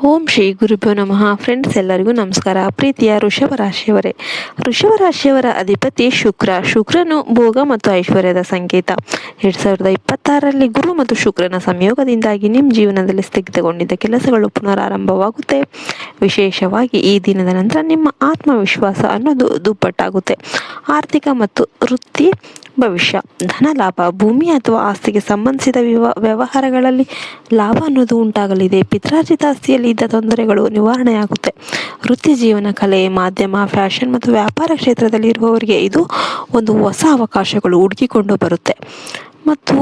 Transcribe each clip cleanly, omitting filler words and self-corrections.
ಓಂ ಶ್ರೀ ಗುರುಭ್ಯೋ ನಮಃ. ಫ್ರೆಂಡ್ಸ್, ಎಲ್ಲರಿಗೂ ನಮಸ್ಕಾರ. ಪ್ರೀತಿಯ ವೃಷಭ ರಾಶಿಯವರ ಅಧಿಪತಿ ಶುಕ್ರನು ಭೋಗ ಮತ್ತು ಐಶ್ವರ್ಯದ ಸಂಕೇತ. 2026ರಲ್ಲಿ ಗುರು ಮತ್ತು ಶುಕ್ರನ ಸಂಯೋಗದಿಂದಾಗಿ ನಿಮ್ಮ ಜೀವನದಲ್ಲಿ ಸ್ಥಗಿತಗೊಂಡಿದ್ದ ಕೆಲಸಗಳು ಪುನರಾರಂಭವಾಗುತ್ತೆ. ವಿಶೇಷವಾಗಿ ಈ ದಿನದ ನಂತರ ನಿಮ್ಮ ಆತ್ಮವಿಶ್ವಾಸ ಅನ್ನೋದು ದುಪ್ಪಟ್ಟಾಗುತ್ತೆ. ಆರ್ಥಿಕ ಮತ್ತು ವೃತ್ತಿ ಭವಿಷ್ಯ, ಧನ ಲಾಭ, ಭೂಮಿ ಅಥವಾ ಆಸ್ತಿಗೆ ಸಂಬಂಧಿಸಿದ ವ್ಯವಹಾರಗಳಲ್ಲಿ ಲಾಭ ಅನ್ನೋದು ಉಂಟಾಗಲಿದೆ. ಪಿತ್ರಾರ್ಜಿತ ಆಸ್ತಿಯಲ್ಲಿ ಇದ್ದ ತೊಂದರೆಗಳು ನಿವಾರಣೆಯಾಗುತ್ತೆ. ವೃತ್ತಿ ಜೀವನ, ಕಲೆ, ಮಾಧ್ಯಮ, ಫ್ಯಾಷನ್ ಮತ್ತು ವ್ಯಾಪಾರ ಕ್ಷೇತ್ರದಲ್ಲಿ ಇರುವವರಿಗೆ ಇದು ಒಂದು ಹೊಸ ಅವಕಾಶಗಳು ಹುಡುಕಿಕೊಂಡು ಬರುತ್ತೆ. ಮತ್ತು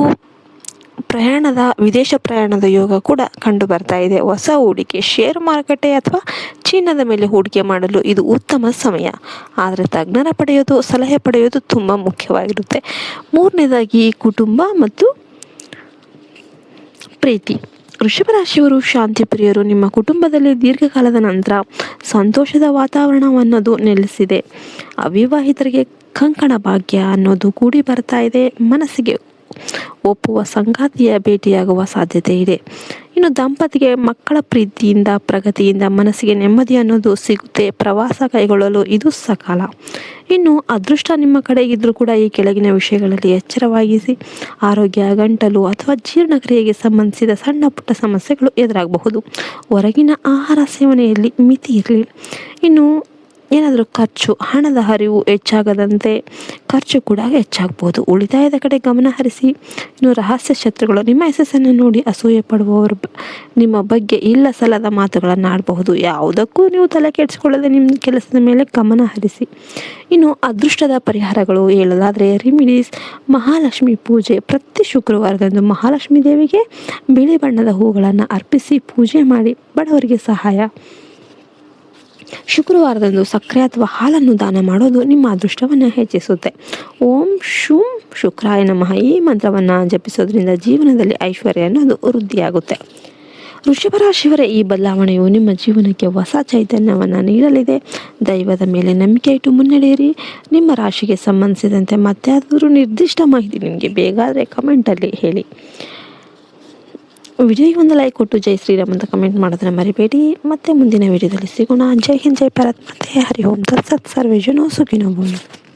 ವಿದೇಶ ಪ್ರಯಾಣದ ಯೋಗ ಕೂಡ ಕಂಡು ಬರ್ತಾ ಇದೆ. ಹೊಸ ಹೂಡಿಕೆ, ಶೇರ್ ಮಾರುಕಟ್ಟೆ ಅಥವಾ ಚಿನ್ನದ ಮೇಲೆ ಹೂಡಿಕೆ ಮಾಡಲು ಇದು ಉತ್ತಮ ಸಮಯ. ಆದರೆ ತಜ್ಞರ ಸಲಹೆ ಪಡೆಯೋದು ತುಂಬ ಮುಖ್ಯವಾಗಿರುತ್ತೆ. ಮೂರನೇದಾಗಿ ಕುಟುಂಬ ಮತ್ತು ಪ್ರೀತಿ. ವೃಷಭ ರಾಶಿಯವರು ಶಾಂತಿ ಪ್ರಿಯರು. ನಿಮ್ಮ ಕುಟುಂಬದಲ್ಲಿ ದೀರ್ಘಕಾಲದ ನಂತರ ಸಂತೋಷದ ವಾತಾವರಣವನ್ನೋದು ನೆಲೆಸಿದೆ. ಅವಿವಾಹಿತರಿಗೆ ಕಂಕಣ ಭಾಗ್ಯ ಅನ್ನೋದು ಕೂಡಿ ಬರ್ತಾ ಇದೆ. ಮನಸ್ಸಿಗೆ ಒಪ್ಪುವ ಸಂಗಾತಿಯ ಭೇಟಿಯಾಗುವ ಸಾಧ್ಯತೆ ಇದೆ. ಇನ್ನು ದಂಪತಿಗೆ ಮಕ್ಕಳ ಪ್ರೀತಿಯಿಂದ, ಪ್ರಗತಿಯಿಂದ ಮನಸ್ಸಿಗೆ ನೆಮ್ಮದಿ ಅನ್ನೋದು ಸಿಗುತ್ತೆ. ಪ್ರವಾಸ ಕೈಗೊಳ್ಳಲು ಇದು ಸಕಾಲ. ಇನ್ನು ಅದೃಷ್ಟ ನಿಮ್ಮ ಕಡೆ ಇದ್ರೂ ಕೂಡ ಈ ಕೆಳಗಿನ ವಿಷಯಗಳಲ್ಲಿ ಎಚ್ಚರವಾಗಿಸಿ. ಆರೋಗ್ಯ, ಗಂಟಲು ಅಥವಾ ಜೀರ್ಣಕ್ರಿಯೆಗೆ ಸಂಬಂಧಿಸಿದ ಸಣ್ಣ ಪುಟ್ಟ ಸಮಸ್ಯೆಗಳು ಎದುರಾಗಬಹುದು. ಹೊರಗಿನ ಆಹಾರ ಸೇವನೆಯಲ್ಲಿ ಮಿತಿ ಇರಲಿ. ಇನ್ನು ಏನಾದರೂ ಖರ್ಚು, ಹಣದ ಹರಿವು ಹೆಚ್ಚಾಗದಂತೆ ಖರ್ಚು ಕೂಡ ಹೆಚ್ಚಾಗ್ಬೋದು. ಉಳಿತಾಯದ ಕಡೆ ಗಮನ ಹರಿಸಿ. ಇನ್ನು ರಹಸ್ಯ ಶತ್ರುಗಳು ನಿಮ್ಮ ಯಶಸ್ಸನ್ನು ನೋಡಿ ಅಸೂಯೆ ಪಡುವವರು ನಿಮ್ಮ ಬಗ್ಗೆ ಇಲ್ಲ ಸಲ್ಲದ ಮಾತುಗಳನ್ನು ಆಡಬಹುದು. ಯಾವುದಕ್ಕೂ ನೀವು ತಲೆ ಕೆಡಿಸಿಕೊಳ್ಳದೆ ನಿಮ್ಮ ಕೆಲಸದ ಮೇಲೆ ಗಮನ ಹರಿಸಿ. ಇನ್ನು ಅದೃಷ್ಟದ ಪರಿಹಾರಗಳು ಹೇಳೋದಾದರೆ ರೆಮಿಡೀಸ್, ಮಹಾಲಕ್ಷ್ಮಿ ಪೂಜೆ. ಪ್ರತಿ ಶುಕ್ರವಾರದಂದು ಮಹಾಲಕ್ಷ್ಮಿ ದೇವಿಗೆ ಬಿಳಿ ಬಣ್ಣದ ಹೂಗಳನ್ನು ಅರ್ಪಿಸಿ ಪೂಜೆ ಮಾಡಿ ಬಡವರಿಗೆ ಸಹಾಯ. ಶುಕ್ರವಾರದಂದು ಸಕ್ಕರೆ ಅಥವಾ ಹಾಲನ್ನು ದಾನ ಮಾಡೋದು ನಿಮ್ಮ ಅದೃಷ್ಟವನ್ನು ಹೆಚ್ಚಿಸುತ್ತೆ. ಓಂ ಶುಂ ಶುಕ್ರಾಯ ನಮಃ ಈ ಮಂತ್ರವನ್ನು ಜಪಿಸೋದ್ರಿಂದ ಜೀವನದಲ್ಲಿ ಐಶ್ವರ್ಯ ಅನ್ನೋದು ವೃದ್ಧಿಯಾಗುತ್ತೆ. ವೃಷಭ ರಾಶಿಯವರ ಈ ಬದಲಾವಣೆಯು ನಿಮ್ಮ ಜೀವನಕ್ಕೆ ಹೊಸ ಚೈತನ್ಯವನ್ನು ನೀಡಲಿದೆ. ದೈವದ ಮೇಲೆ ನಂಬಿಕೆ ಇಟ್ಟು ಮುನ್ನಡೆಯಿರಿ. ನಿಮ್ಮ ರಾಶಿಗೆ ಸಂಬಂಧಿಸಿದಂತೆ ಮತ್ತಾದರೂ ನಿರ್ದಿಷ್ಟ ಮಾಹಿತಿ ನಿಮಗೆ ಬೇಕಾದರೆ ಕಮೆಂಟಲ್ಲಿ ಹೇಳಿ. ವಿಡಿಯೋಗೆ ಒಂದು ಲೈಕ್ ಕೊಟ್ಟು ಜೈ ಶ್ರೀರಾಮ್ ಅಂತ ಕಮೆಂಟ್ ಮಾಡೋದನ್ನ ಮರಿಬೇಡಿ. ಮತ್ತೆ ಮುಂದಿನ ವಿಡಿಯೋದಲ್ಲಿ ಸಿಗೋಣ. ಜೈ ಹಿಂದ್, ಜೈ ಭಾರತ್, ಮತ್ತೆ ಹರಿ ಓಂ ತತ್ಸತ್. ಸರ್ವೇ ಜನೋ ಸುಖಿನೋ ಭವಂತು.